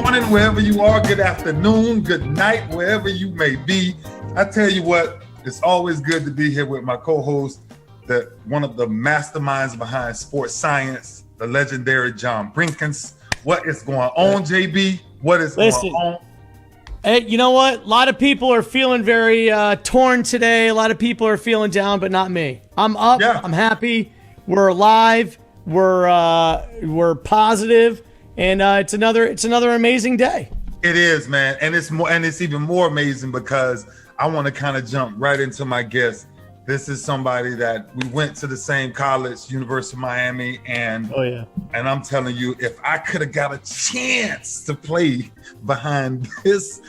morning, wherever you are. Good afternoon, good night, wherever you may be. I tell you what, it's always good to be here with my co-host, one of the masterminds behind sports science, the legendary John Brinkins. What is going on, JB? What is going on? Hey, you know what? A lot of people are feeling very torn today. A lot of people are feeling down, but not me. I'm up. Yeah. I'm happy. We're alive. We're positive, and it's another amazing day. It is, man, and it's even more amazing because I want to kind of jump right into my guest. This is somebody that we went to the same college, University of Miami, and and I'm telling you, if I could have got a chance to play behind this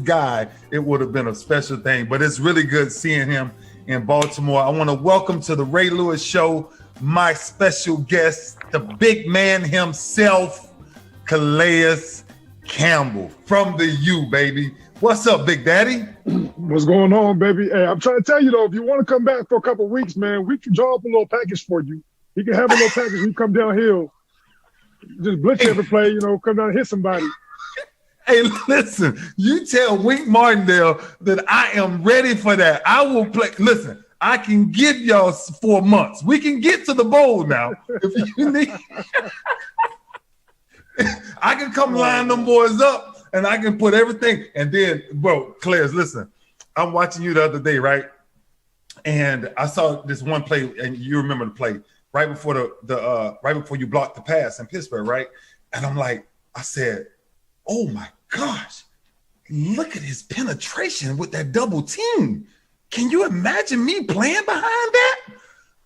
guy, it would have been a special thing. But it's really good seeing him in Baltimore. I want to welcome to the Ray Lewis Show my special guest, the big man himself, Calais Campbell from the U, baby. What's up, Big Daddy? What's going on, baby? Hey, I'm trying to tell you, though, if you want to come back for a couple of weeks, man, we can draw up a little package for you. You can have a little package when you come downhill. Just blitz every play, come down and hit somebody. Hey, listen, you tell Wink Martindale that I am ready for that. I will play. Listen, I can give y'all 4 months. We can get to the bowl now if you need. I can come line them boys up. And I can put everything. And then, bro, Claire, listen, I'm watching you the other day, right? And I saw this one play, and you remember the play right before right before you blocked the pass in Pittsburgh, right? And I'm like, I said, oh my gosh, look at his penetration with that double team. Can you imagine me playing behind that?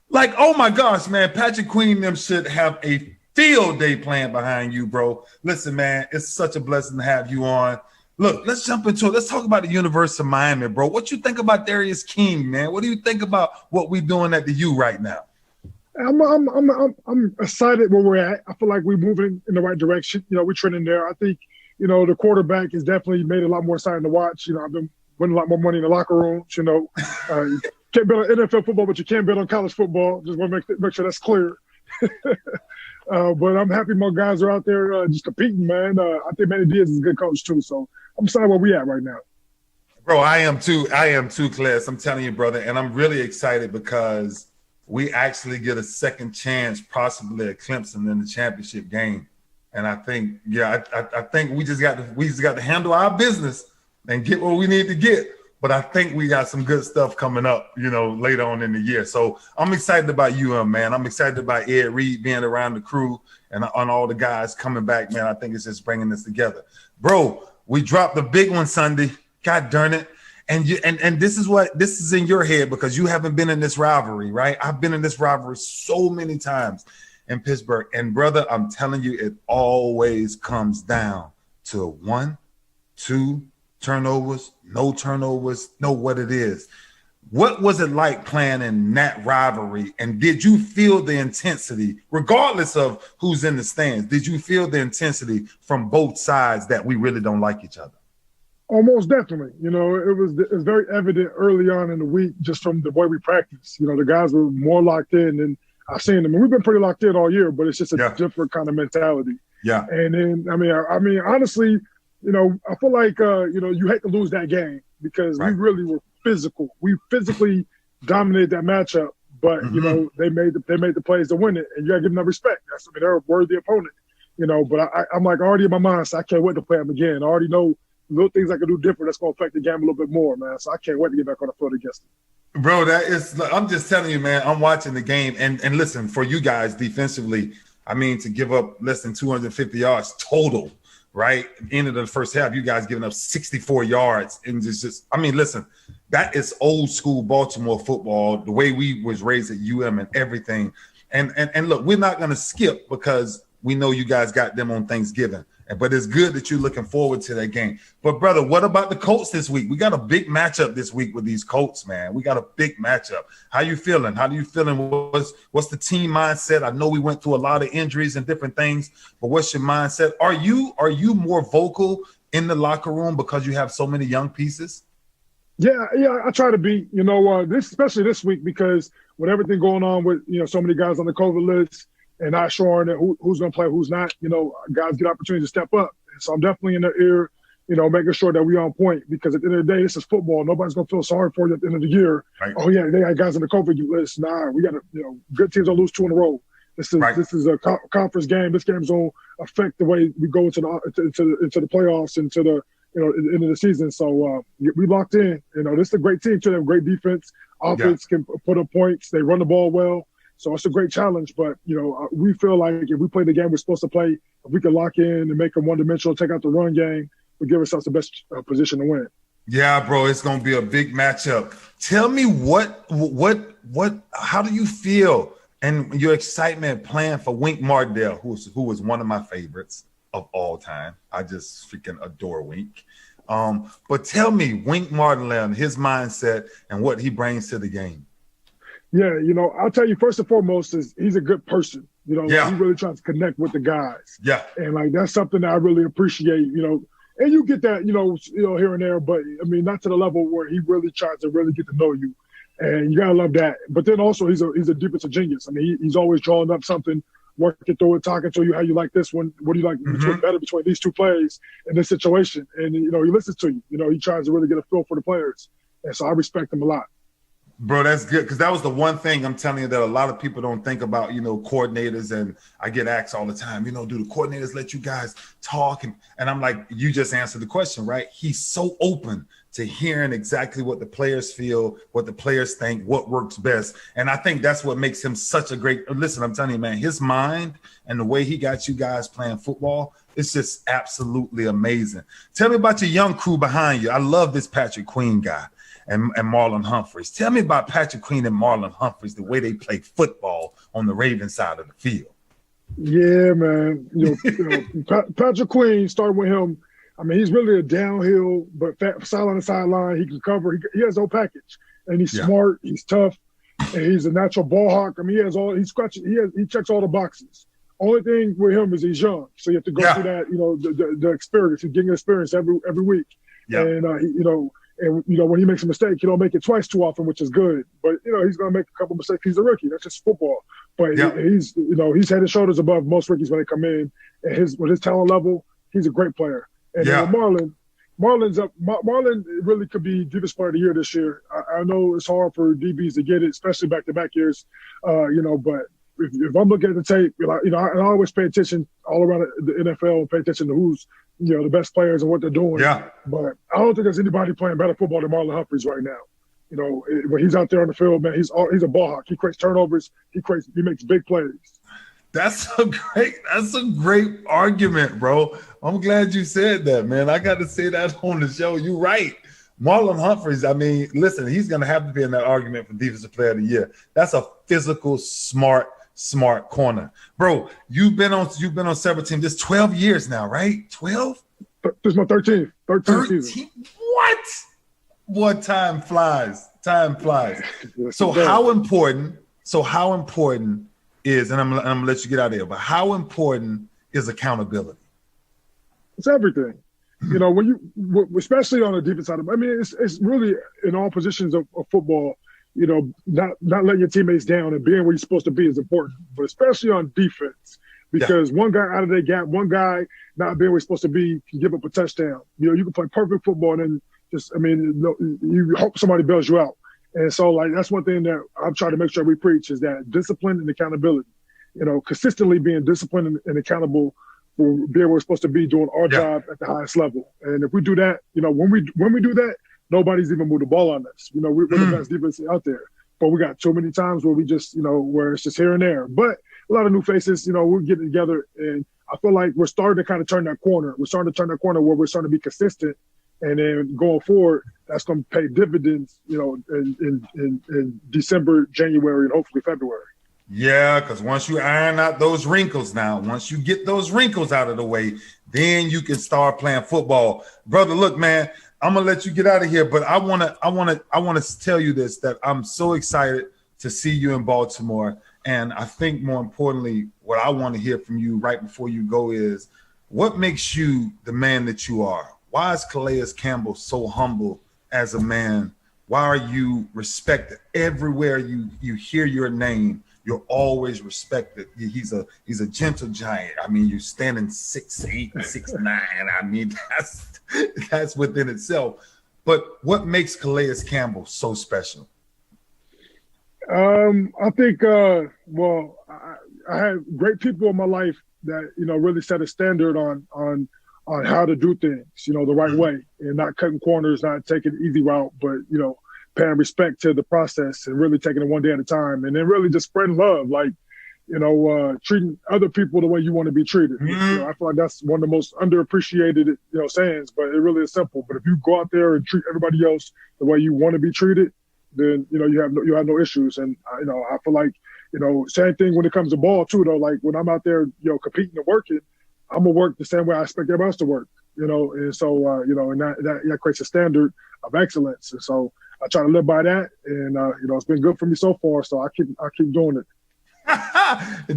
Like, oh my gosh, man, Patrick Queen and them should have a field day playing behind you, bro. Listen, man, it's such a blessing to have you on. Look, let's jump into it. Let's talk about the University of Miami, bro. What you think about Darius King, man? What do you think about what we're doing at the U right now? I'm excited where we're at. I feel like we're moving in the right direction. We're trending there. I think, the quarterback has definitely made it a lot more exciting to watch. I've been winning a lot more money in the locker room. You can't bet on NFL football, but you can bet on college football. Just want to make sure that's clear. But I'm happy my guys are out there just competing, man. I think Manny Diaz is a good coach too, so I'm excited where we at right now. Bro, I am too, Class. I'm telling you, brother, and I'm really excited because we actually get a second chance, possibly at Clemson in the championship game. And I think, I think we just got to handle our business and get what we need to get. But I think we got some good stuff coming up, later on in the year. So I'm excited about you, man. I'm excited about Ed Reed being around the crew and on all the guys coming back, man. I think it's just bringing us together. Bro, we dropped the big one Sunday. God darn it. And this is in your head because you haven't been in this rivalry, right? I've been in this rivalry so many times in Pittsburgh. And, brother, I'm telling you, it always comes down to 1, 2 turnovers, no turnovers, know what it is. What was it like playing in that rivalry? And did you feel the intensity, regardless of who's in the stands? Did you feel the intensity from both sides that we really don't like each other? Almost definitely. It was very evident early on in the week just from the way we practiced. The guys were more locked in than I've seen them. And we've been pretty locked in all year, but it's just a different kind of mentality. Yeah. And then, I mean, honestly, I feel like, you hate to lose that game because we really were physical. We physically dominated that matchup, but, they made the plays to win it, and you got to give them respect. They're a worthy opponent, but I'm like already in my mind, so I can't wait to play them again. I already know little things I can do different that's going to affect the game a little bit more, man. So I can't wait to get back on the field against them. Bro, I'm just telling you, man, I'm watching the game, and listen, for you guys defensively, to give up less than 250 yards total, right? End of the first half, you guys giving up 64 yards. And listen, that is old school Baltimore football, the way we was raised at UM and everything. And look, we're not going to skip because we know you guys got them on Thanksgiving. But it's good that you're looking forward to that game. But, brother, what about the Colts this week? We got a big matchup this week with these Colts, man. We got a big matchup. How you feeling? What's the team mindset? I know we went through a lot of injuries and different things, but what's your mindset? Are you more vocal in the locker room because you have so many young pieces? Yeah, I try to be. Especially this week because with everything going on with so many guys on the COVID list, and not sure who's going to play, who's not. Guys get opportunities to step up. So I'm definitely in their ear, making sure that we on point, because at the end of the day, this is football. Nobody's going to feel sorry for you at the end of the year. Right. Oh, yeah, they got guys in the COVID list. Nah, we got to, good teams don't lose 2 in a row. This is a conference game. This game's going to affect the way we go into the playoffs, into the end of the season. So we locked in. This is a great team. They have great defense. Offense can put up points. They run the ball well. So it's a great challenge. But, we feel like if we play the game we're supposed to play, if we can lock in and make them one-dimensional, take out the run game, we give ourselves the best position to win. Yeah, bro, it's going to be a big matchup. Tell me how do you feel and your excitement playing for Wink Martindale, who was one of my favorites of all time. I just freaking adore Wink. But tell me, Wink Martindale, his mindset and what he brings to the game. Yeah, I'll tell you, first and foremost, is he's a good person. He really tries to connect with the guys. Yeah. And, that's something that I really appreciate, And you get that, here and there, but, not to the level where he really tries to really get to know you. And you got to love that. But then also he's a defensive genius. He's always drawing up something, working through it, talking to you, how you like this one, what do you like better between these two plays in this situation. And, he listens to you. He tries to really get a feel for the players. And so I respect him a lot. Bro, that's good, because that was the one thing I'm telling you that a lot of people don't think about, coordinators. And I get asked all the time, do the coordinators let you guys talk? And I'm like, you just answered the question, right? He's so open to hearing exactly what the players feel, what the players think, what works best. And I think that's what makes him such a great – listen, I'm telling you, man, his mind and the way he got you guys playing football, it's just absolutely amazing. Tell me about your young crew behind you. I love this Patrick Queen guy. And Marlon Humphreys. Tell me about Patrick Queen and Marlon Humphreys, the way they play football on the Ravens side of the field. Yeah, man. Patrick Queen, starting with him, he's really a downhill, but side on the sideline, he can cover. He has no package. And he's smart, he's tough, and he's a natural ball hawk. He checks all the boxes. Only thing with him is he's young. So you have to go through that, the experience. He's getting experience every week. Yeah. And, when he makes a mistake, he don't make it twice too often, which is good. But, he's going to make a couple mistakes. He's a rookie. That's just football. But he's head and shoulders above most rookies when they come in. And with his talent level, he's a great player. And Marlon really could be Defensive Player of the Year this year. I know it's hard for DBs to get it, especially back-to-back years, but if I'm looking at the tape, I always pay attention all around the NFL and pay attention to who's, the best players and what they're doing. Yeah. But I don't think there's anybody playing better football than Marlon Humphreys right now. When he's out there on the field, man, he's a ball hawk. He creates turnovers. He makes big plays. That's a great argument, bro. I'm glad you said that, man. I got to say that on the show. You're right. Marlon Humphreys, listen, he's going to have to be in that argument for Defensive Player of the Year. That's a physical, smart corner. Bro, you've been on several teams. This 12 years now, right? 12? This is my 13th season. What? What time flies. So how important is, and I'm gonna let you get out of here, but how important is accountability? It's everything. When you, especially on the defense side, it's really in all positions of football. Not letting your teammates down and being where you're supposed to be is important, but especially on defense, because one guy out of the gap, one guy not being where he's supposed to be can give up a touchdown. You can play perfect football and then you hope somebody bails you out. And so, that's one thing that I'm trying to make sure we preach is that discipline and accountability. Consistently being disciplined and accountable for being where we're supposed to be, doing our job at the highest level. And if we do that, when we do that, nobody's even moved the ball on us. We're the best defense out there. But we got too many times where we just, where it's just here and there. But a lot of new faces, we're getting together. And I feel like we're starting to kind of turn that corner. We're starting to turn that corner where we're starting to be consistent. And then going forward, that's going to pay dividends, in December, January, and hopefully February. Yeah, because once you iron out those wrinkles once you get those wrinkles out of the way, then you can start playing football. Brother, look, man, I'm gonna let you get out of here, but I wanna tell you this, that I'm so excited to see you in Baltimore. And I think more importantly, what I want to hear from you right before you go is what makes you the man that you are? Why is Calais Campbell so humble as a man? Why are you respected everywhere you hear your name? you're always respected. He's a gentle giant. I mean, you're standing 6'8", 6'9". I mean, that's within itself. But what makes Calais Campbell so special? I think, I had great people in my life that, really set a standard on how to do things, the right way, and not cutting corners, not taking the easy route, but, paying respect to the process and really taking it one day at a time, and then really just spreading love, like, treating other people the way you want to be treated. I feel like that's one of the most underappreciated, sayings, but it really is simple. But if you go out there and treat everybody else the way you want to be treated, then, you have no issues. And, I feel like, same thing when it comes to ball too, though. Like when I'm out there, competing and working, I'm gonna work the same way I expect everybody else to work, and so, and that creates a standard of excellence. And so I try to live by that, and it's been good for me so far. So I keep doing it.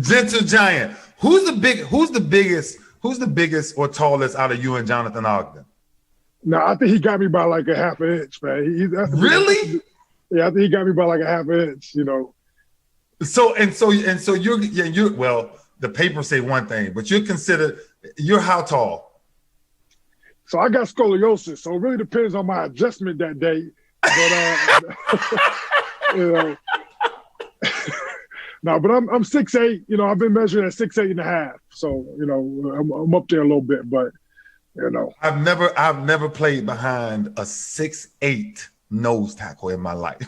Gentle giant. Who's the biggest or tallest out of you and Jonathan Ogden? No, I think he got me by like a half an inch, man. Really? Yeah, I think he got me by like a half an inch. So you're well. The papers say one thing, but you're how tall? So I got scoliosis, so it really depends on my adjustment that day. But no, but I'm 6'8". I've been measuring at 6'8.5". So I'm up there a little bit, but I've never played behind a 6'8" nose tackle in my life.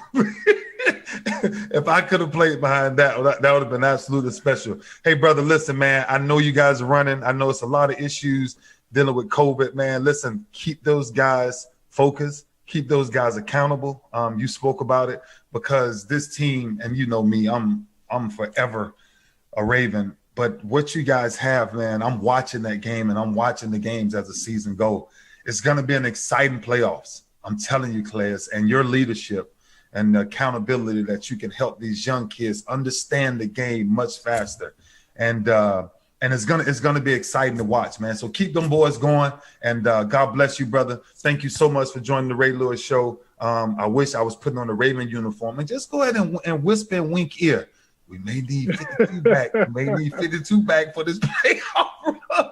If I could have played behind that would have been absolutely special. Hey, brother, listen, man, I know you guys are running. I know it's a lot of issues dealing with COVID, man. Listen, keep those guys focused. Keep those guys accountable. You spoke about it, because this team, and you know me, I'm forever a Raven. But what you guys have, man, I'm watching that game, and I'm watching the games as the season go. It's going to be an exciting playoffs. I'm telling you, Calais, and your leadership and the accountability that you can help these young kids understand the game much faster. And it's gonna be exciting to watch, man. So keep them boys going, and God bless you, brother. Thank you so much for joining the Ray Lewis Show. I wish I was putting on the Raven uniform, and just go ahead and whisper and wink ear. We may need 52 back. We may need 52 back for this playoff run.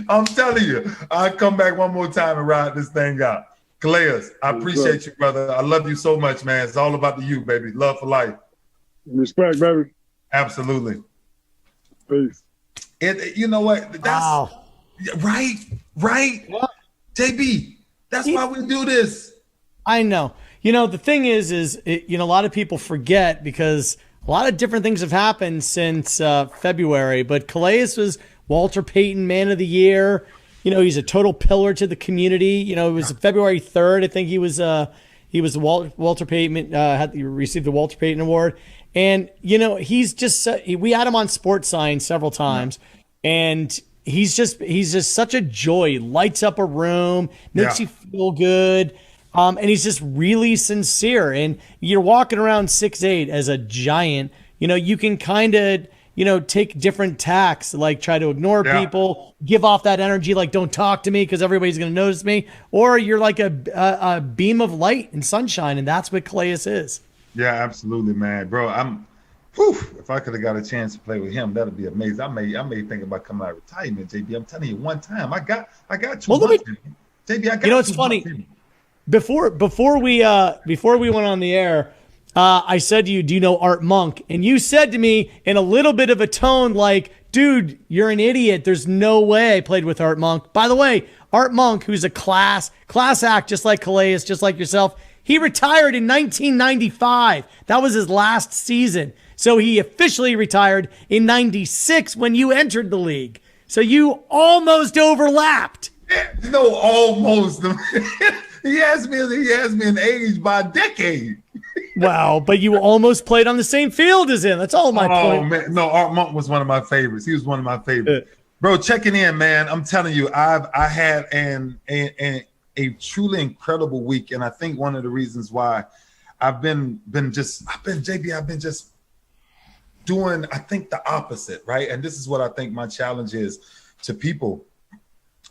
I'm telling you, I'll come back one more time and ride this thing out. Calais, I appreciate you, brother. I love you so much, man. It's all about the you, baby. Love for life. Respect, baby. Absolutely. Peace. You know what? That's wow. Right. What? JB, that's why we do this. I know. The thing is a lot of people forget, because a lot of different things have happened since February, but Calais was Walter Payton Man of the Year. He's a total pillar to the community. It was February 3rd. I think he was Walter Payton, received the Walter Payton Award. And, he's just, we had him on Sports Science several times, and he's just such a joy. He lights up a room, makes you feel good. And he's just really sincere. And you're walking around 6'8" as a giant, you can kind of, take different tacks, like try to ignore people, give off that energy, like don't talk to me because everybody's going to notice me. Or you're like a beam of light and sunshine, and that's what Calais is. Yeah, absolutely, man. Bro, if I could have got a chance to play with him, that'd be amazing. I may think about coming out of retirement, JB. I'm telling you, one time I got 2 months. JB, I got it's funny. Before we went on the air, I said to you, do you know Art Monk? And you said to me in a little bit of a tone like, dude, you're an idiot. There's no way I played with Art Monk. By the way, Art Monk, who's a class act, just like Calais, just like yourself, he retired in 1995. That was his last season. So he officially retired in 96 when you entered the league. So you almost overlapped. No, almost. He has me in age by a decade. Wow, but you almost played on the same field as him. That's all my point. Man. No, Art Monk was one of my favorites. He was one of my favorites. Bro, checking in, man. I'm telling you, I had a truly incredible week, and I think one of the reasons why I've been just doing, I think, the opposite, right? And this is what I think my challenge is to people.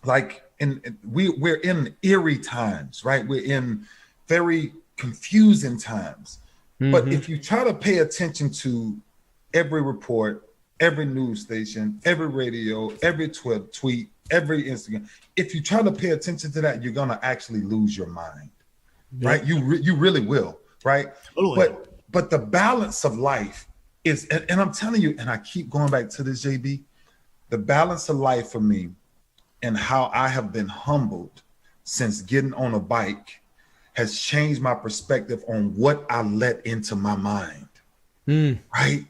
Like, we're in eerie times, right? We're in very confusing times. Mm-hmm. But if you try to pay attention to every report, every news station, every radio, every tweet, every Instagram. If you try to pay attention to that, you're gonna actually lose your mind, right? You really will, right? Totally. But the balance of life is, and I'm telling you, and I keep going back to this, JB, the balance of life for me and how I have been humbled since getting on a bike has changed my perspective on what I let into my mind, right?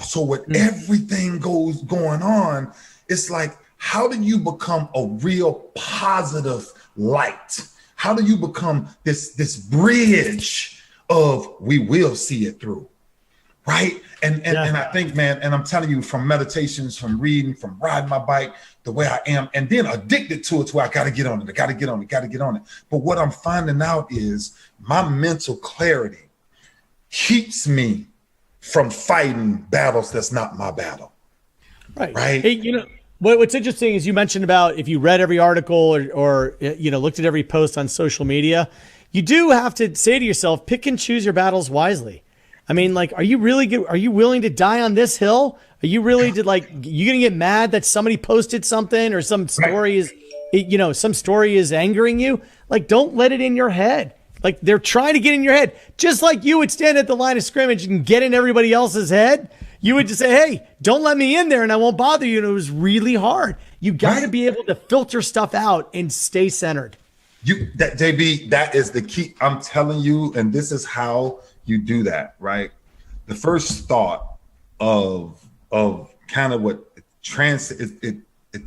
So with everything going on, it's like, how do you become a real positive light? How do you become this bridge of we will see it through, right? And I think, man, and I'm telling you, from meditations, from reading, from riding my bike, the way I am, and then addicted to it, to where I got to get on it. But what I'm finding out is my mental clarity keeps me from fighting battles that's not my battle. Right. Hey, you know, what's interesting is you mentioned about if you read every article or you know, looked at every post on social media, you do have to say to yourself, pick and choose your battles wisely. I mean, like, are you willing to die on this hill? Are you really you gonna get mad that somebody posted something or some story is angering you? Like, don't let it in your head. Like, they're trying to get in your head. Just like you would stand at the line of scrimmage and get in everybody else's head, you would just say, hey, don't let me in there and I won't bother you. And it was really hard. You got to be able to filter stuff out and stay centered. JB, that is the key. I'm telling you, and this is how you do that, right? The first thought of kind of what it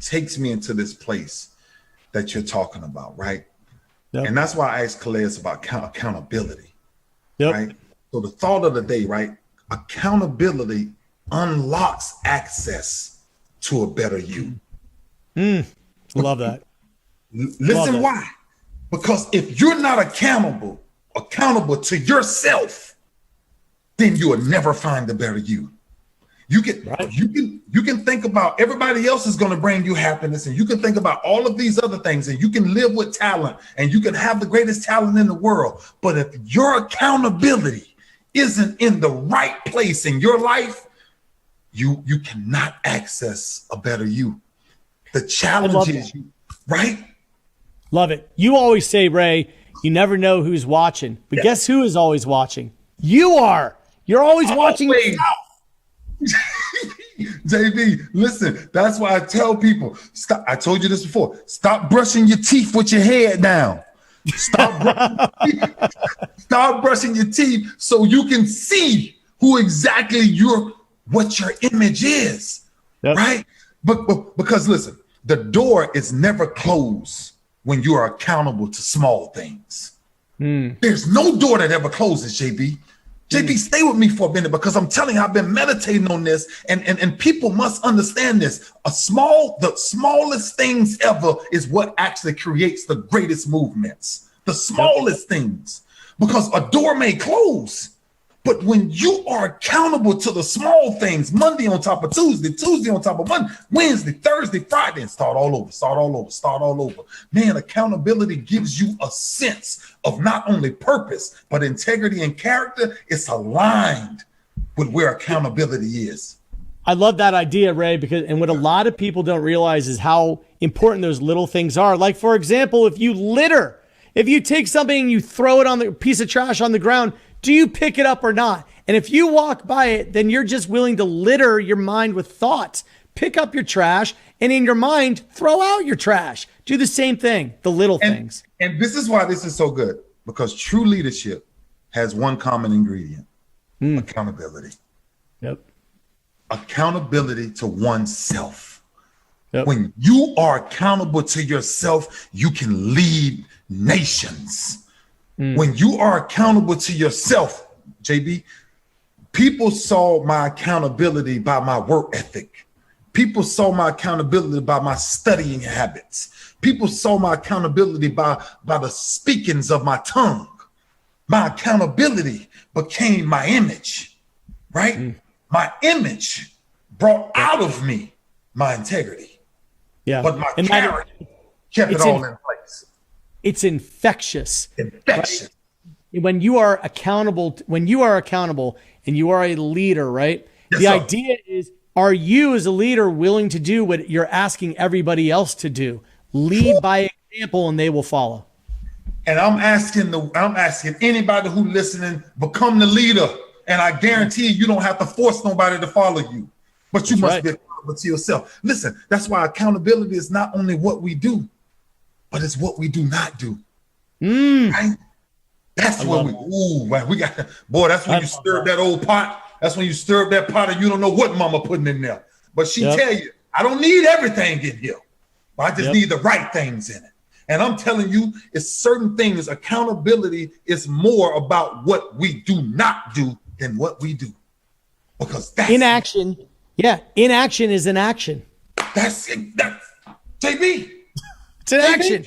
takes me into this place that you're talking about, right? Yep. And that's why I asked Calais about accountability, right? So the thought of the day, right? Accountability unlocks access to a better you. Love that. Listen, why? Because if you're not accountable to yourself, then you will never find the better you. You can think about everybody else is going to bring you happiness, and you can think about all of these other things, and you can live with talent, and you can have the greatest talent in the world. But if your accountability isn't in the right place in your life, you cannot access a better you. The challenge is right? Love it. You always say, Ray, you never know who's watching. But guess who is always watching? You are. You're always watching yourself. JB, listen, that's why I tell people, stop. I told you this before. Stop brushing your teeth with your head down. Stop brushing your teeth so you can see who exactly what your image is. Right? But because listen, the door is never closed when you are accountable to small things. There's no door that ever closes, JB. JB, stay with me for a minute, because I'm telling you, I've been meditating on this, and people must understand this. The smallest things ever is what actually creates the greatest movements. The smallest things, because a door may close, but when you are accountable to the small things, Monday on top of Tuesday, Tuesday on top of Monday, Wednesday, Thursday, Friday, and start all over. Man, accountability gives you a sense of not only purpose, but integrity and character. It's aligned with where accountability is. I love that idea, Ray, and what a lot of people don't realize is how important those little things are. Like, for example, if you litter, if you take something and you throw it on the piece of trash on the ground, do you pick it up or not? And if you walk by it, then you're just willing to litter your mind with thoughts. Pick up your trash, and in your mind, throw out your trash. Do the same thing, the little things. And this is why this is so good, because true leadership has one common ingredient: accountability. Accountability to oneself. When you are accountable to yourself, you can lead nations. When you are accountable to yourself, JB, people saw my accountability by my work ethic. People saw my accountability by my studying habits. People saw my accountability by the speakings of my tongue. My accountability became my image, right? My image brought out of me my integrity. But my character kept it all in place. It's infectious. Right? When you are accountable and you are a leader, right? The idea is, are you as a leader willing to do what you're asking everybody else to do? Lead by example and they will follow. And I'm asking anybody who listening, become the leader. And I guarantee you don't have to force nobody to follow you, but you must be accountable to yourself. Listen, that's why accountability is not only what we do, but it's what we do not do. Right? That's what we got. Boy, that's when you stir up that old pot. That's when you stir up that pot and you don't know what mama putting in there. But she tell you, I don't need everything in here. But I just need the right things in it. And I'm telling you, it's certain things. Accountability is more about what we do not do than what we do. Because that's inaction. Yeah, inaction is an action. That's it. That's JB. It's an action.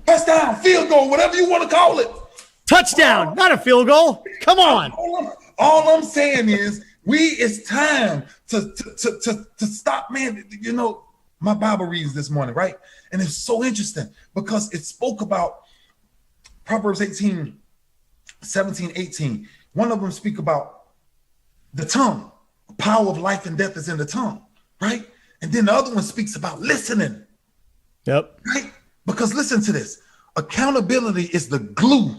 Touchdown, field goal, whatever you want to call it. Touchdown, not a field goal. Come on. All I'm saying is, it's time to stop, man. You know, my Bible reads this morning, right? And it's so interesting because it spoke about Proverbs 18, 17, 18. One of them speak about the tongue. The power of life and death is in the tongue, right? And then the other one speaks about listening. Yep. Right? Because listen to this. Accountability is the glue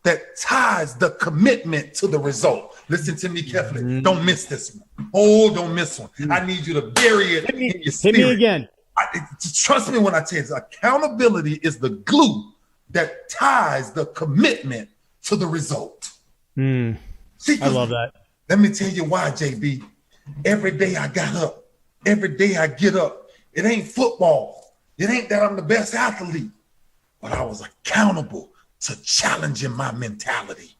that ties the commitment to the result. Listen to me carefully. Mm-hmm. Don't miss this one. Oh, don't miss one. Mm-hmm. I need you to bury it in your spirit. Hit me again. Trust me when I tell you this. Accountability is the glue that ties the commitment to the result. See, I love that. Let me tell you why, JB. Every day I got up. Every day I get up. It ain't football. It ain't that I'm the best athlete. But I was accountable to challenging my mentality.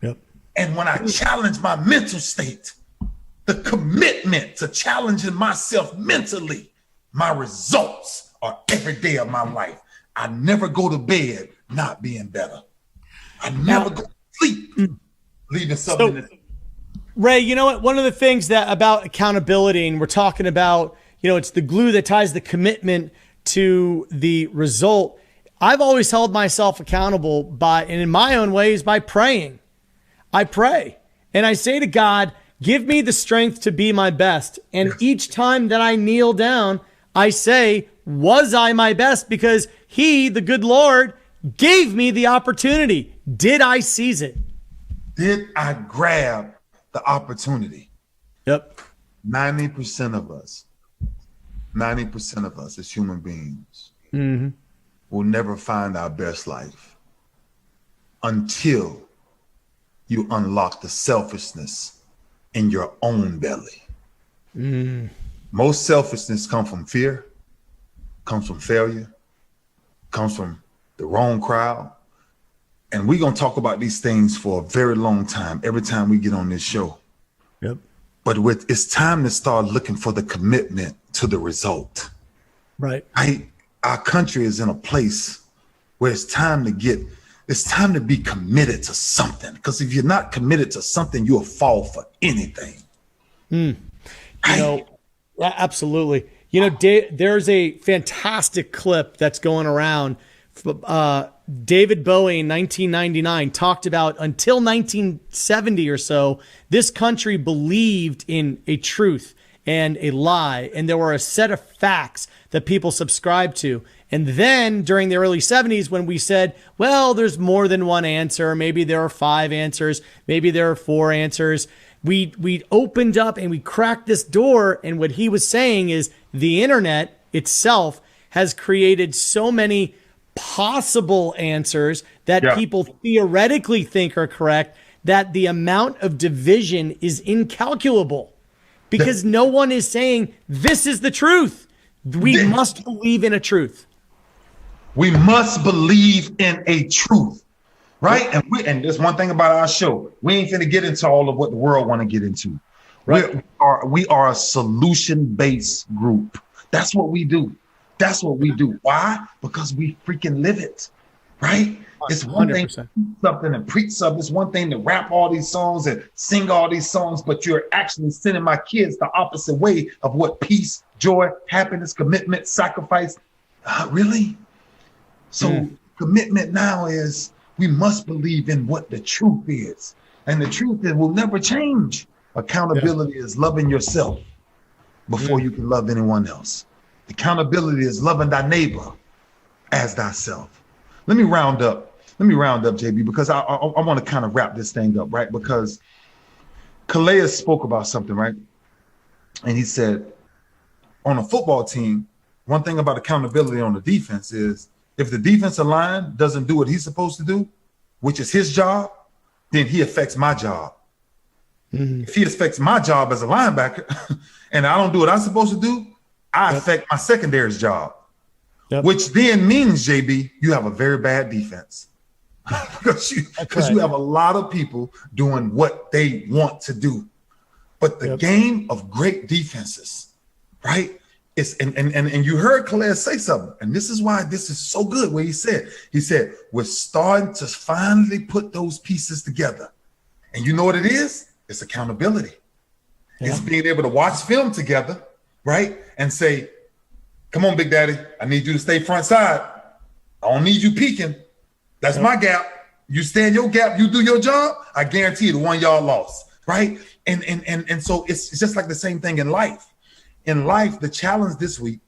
Yep. And when I challenge my mental state, the commitment to challenging myself mentally, my results are every day of my life. I never go to bed not being better. I never go to sleep leaving something. Ray, you know what? One of the things that about accountability, and we're talking about, it's the glue that ties the commitment to the result. I've always held myself accountable by, and in my own ways, by praying. I pray and I say to God, give me the strength to be my best. And each time that I kneel down, I say, was I my best? Because He, the good Lord, gave me the opportunity. Did I seize it? Did I grab the opportunity? Yep. 90% of us as human beings will never find our best life until you unlock the selfishness in your own belly. Most selfishness comes from fear, comes from failure, comes from the wrong crowd. And we're going to talk about these things for a very long time, every time we get on this show. Yep. But it's time to start looking for the commitment to the result. Right. Our country is in a place where it's time to be committed to something. Because if you're not committed to something, you'll fall for anything. Absolutely. There's a fantastic clip that's going around. David Bowie in 1999 talked about until 1970 or so, this country believed in a truth and a lie, and there were a set of facts that people subscribed to. And then during the early 70s, when we said, well, there's more than one answer, maybe there are 5 answers, maybe there are 4 answers, we opened up and we cracked this door. And what he was saying is the internet itself has created so many possible answers that people theoretically think are correct, that the amount of division is incalculable because no one is saying this is the truth. We must believe in a truth. We must believe in a truth, right? And there's one thing about our show. We ain't finna get into all of what the world want to get into. Right? We are a solution-based group. That's what we do. That's what we do. Why? Because we freaking live it, right? It's one 100%. Thing to do something and preach something. It's one thing to rap all these songs and sing all these songs, but you're actually sending my kids the opposite way of what peace, joy, happiness, commitment, sacrifice. Really? So commitment now is we must believe in what the truth is. And the truth is will never change. Accountability is loving yourself before you can love anyone else. Accountability is loving thy neighbor as thyself. Let me round up, JB, because I want to kind of wrap this thing up, right? Because Calais spoke about something, right? And he said, on a football team, one thing about accountability on the defense is if the defensive line doesn't do what he's supposed to do, which is his job, then he affects my job. If he affects my job as a linebacker and I don't do what I'm supposed to do, I affect my secondary's job, which then means, JB, you have a very bad defense because you have a lot of people doing what they want to do. But the game of great defenses, right? It's and you heard Calais say something, and this is why this is so good. Where he said, we're starting to finally put those pieces together. And you know what it is? It's accountability. It's being able to watch film together, right? And say, come on, Big Daddy, I need you to stay front side. I don't need you peeking. That's my gap. You stay in your gap, you do your job, I guarantee you the 1 yard loss, right? And so it's just like the same thing in life. In life, the challenge this week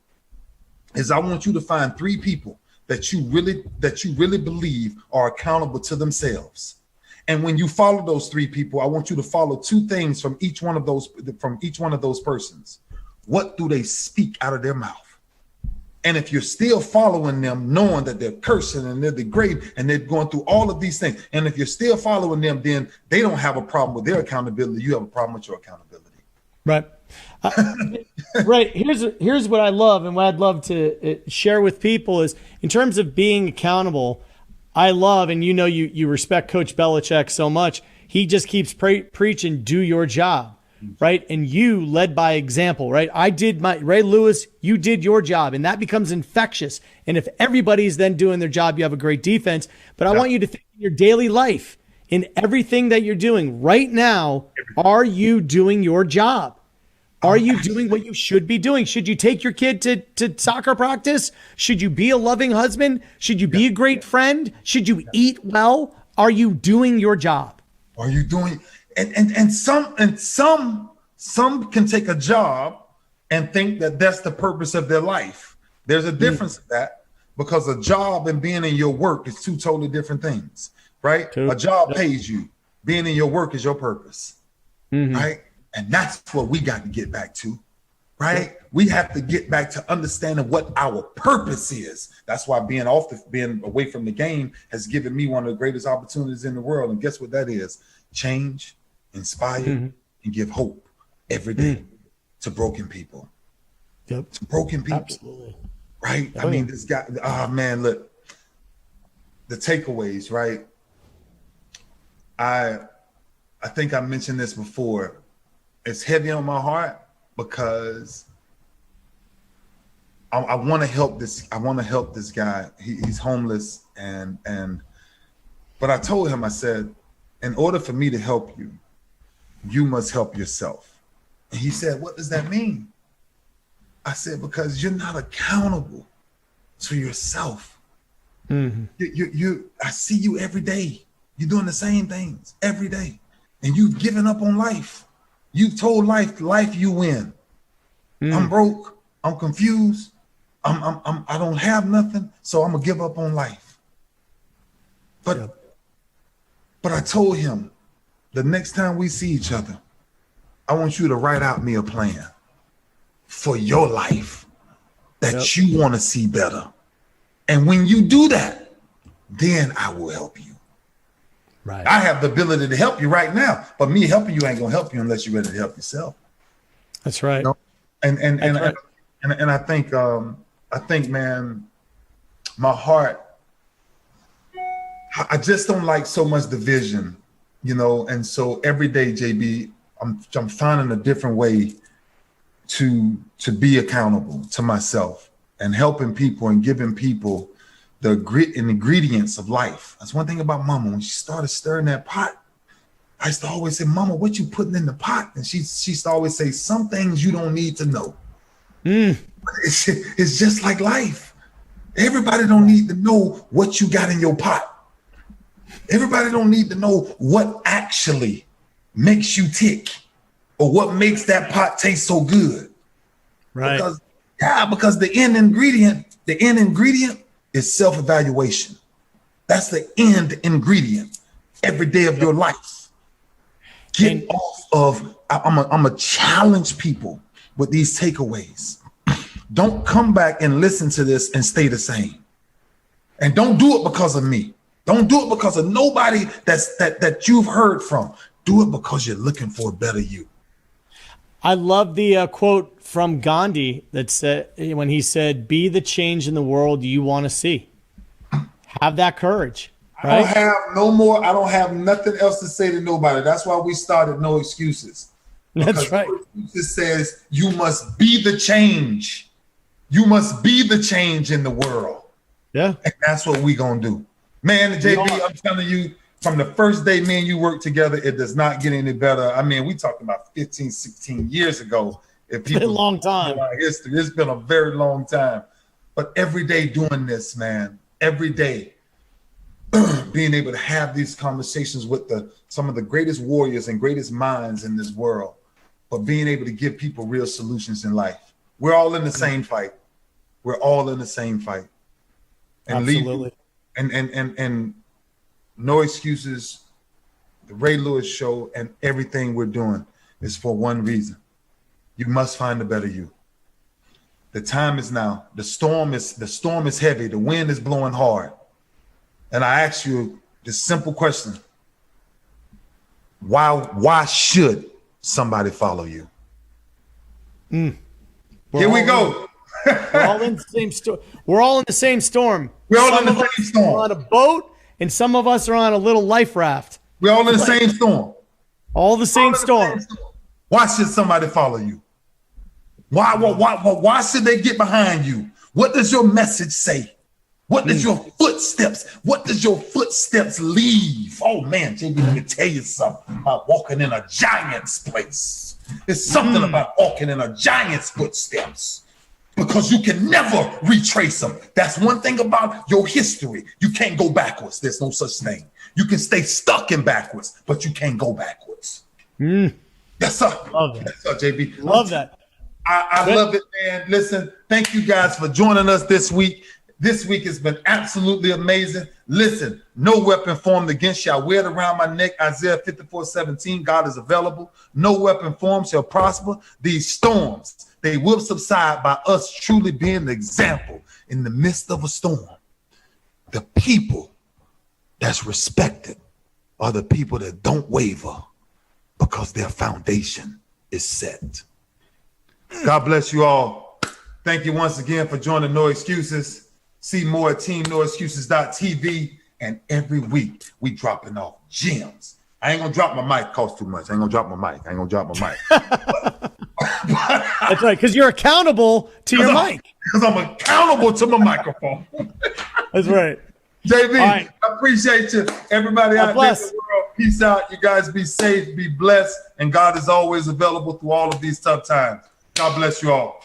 is I want you to find 3 people that you really believe are accountable to themselves. And when you follow those 3 people, I want you to follow 2 things from each one of those persons. What do they speak out of their mouth? And if you're still following them, knowing that they're cursing and they're degrading and they're going through all of these things, and if you're still following them, then they don't have a problem with their accountability. You have a problem with your accountability. Right. Right. Here's what I love and what I'd love to share with people is in terms of being accountable. I love, and you respect Coach Belichick so much. He just keeps preaching, do your job, right? And you led by example, right? I did Ray Lewis, you did your job, and that becomes infectious. And if everybody's then doing their job, you have a great defense. But I want you to think in your daily life, in everything that you're doing right now, are you doing your job? Are you doing what you should be doing? Should you take your kid to soccer practice? Should you be a loving husband? Should you be a great friend? Should you eat well? Are you doing your job? Are you doing and some can take a job and think that that's the purpose of their life. There's a difference in that because a job and being in your work is 2 totally different things, right? A job pays you. Being in your work is your purpose, right? And that's what we got to get back to, right? We have to get back to understanding what our purpose is. That's why being away from the game has given me one of the greatest opportunities in the world. And guess what that is? Change, inspire, and give hope every day to broken people. To broken people. Absolutely. Right? I mean, this guy, look, the takeaways, right? I think I mentioned this before. It's heavy on my heart because I want to help this. I want to help this guy. He's homeless, but I told him, I said, in order for me to help you, you must help yourself. And he said, what does that mean? I said, because you're not accountable to yourself. I see you every day. You're doing the same things every day, and you've given up on life. You've told life you win. I'm broke. I'm confused. I don't have nothing, so I'm gonna give up on life. But I told him, the next time we see each other, I want you to write out me a plan for your life that you want to see better. And when you do that, then I will help you. Right. I have the ability to help you right now, but me helping you ain't gonna help you unless you're ready to help yourself. That's right. And I think, man, my heart, I just don't like so much division, and so every day, JB, I'm finding a different way to be accountable to myself and helping people and giving people the grit and ingredients of life. That's one thing about Mama. When she started stirring that pot, I used to always say, Mama, what you putting in the pot? And she used to always say, some things you don't need to know. It's just like life. Everybody don't need to know what you got in your pot. Everybody don't need to know what actually makes you tick. But what makes that pot taste so good? Right. Because the end ingredient is self-evaluation. That's the end ingredient every day of your life. Get off of, I'm gonna challenge people with these takeaways. Don't come back and listen to this and stay the same. And don't do it because of me. Don't do it because of nobody that you've heard from. Do it because you're looking for a better you. I love the quote from Gandhi that said, when he said, "Be the change in the world you want to see." Have that courage. Right? I don't have nothing else to say to nobody. That's why we started No Excuses. That's right. No Excuses says you must be the change. You must be the change in the world. Yeah. And that's what we gonna do. Man, JB, I'm telling you, from the first day me and you worked together, it does not get any better. I mean, we talking about 15, 16 years ago. If people, it's been a long time. History, it's been a very long time. But every day doing this, man, every day, being able to have these conversations with some of the greatest warriors and greatest minds in this world, but being able to give people real solutions in life. We're all in the same fight. We're all in the same fight. And absolutely. And No Excuses, the Ray Lewis Show, and everything we're doing is for one reason. You must find a better you. The time is now. The storm is heavy. The wind is blowing hard. And I ask you this simple question. Why should somebody follow you? Here we go. We're all in the same storm. We're all in the same storm. We're all in the same storm. We're on a boat, and some of us are on a little life raft. We're all in the same storm. All the same storm. Why should somebody follow you? Why should they get behind you? What does your message say? What does your footsteps leave? Oh man, JB, let me tell you something about walking in a giant's place. There's something about walking in a giant's footsteps, because you can never retrace them. That's one thing about your history. You can't go backwards. There's no such thing. You can stay stuck in backwards, but you can't go backwards. Yes, sir. Love that. Yes, sir, JB. Love that. I love it, man. Listen, thank you guys for joining us this week. This week has been absolutely amazing. Listen, no weapon formed against you. I wear it around my neck. Isaiah 54:17. God is available. No weapon formed shall prosper. These storms, they will subside by us truly being the example in the midst of a storm. The people that's respected are the people that don't waver because their foundation is set. God bless you all. Thank you once again for joining No Excuses. See more at teamnoexcuses.tv. And every week we dropping off gems. I ain't gonna drop my mic, costs too much. I ain't gonna drop my mic. That's right, because you're accountable to your mic. Because I'm accountable to my microphone. That's right. JB, right. I appreciate you. Everybody out there in the world, peace out. You guys be safe, be blessed, and God is always available through all of these tough times. God bless you all.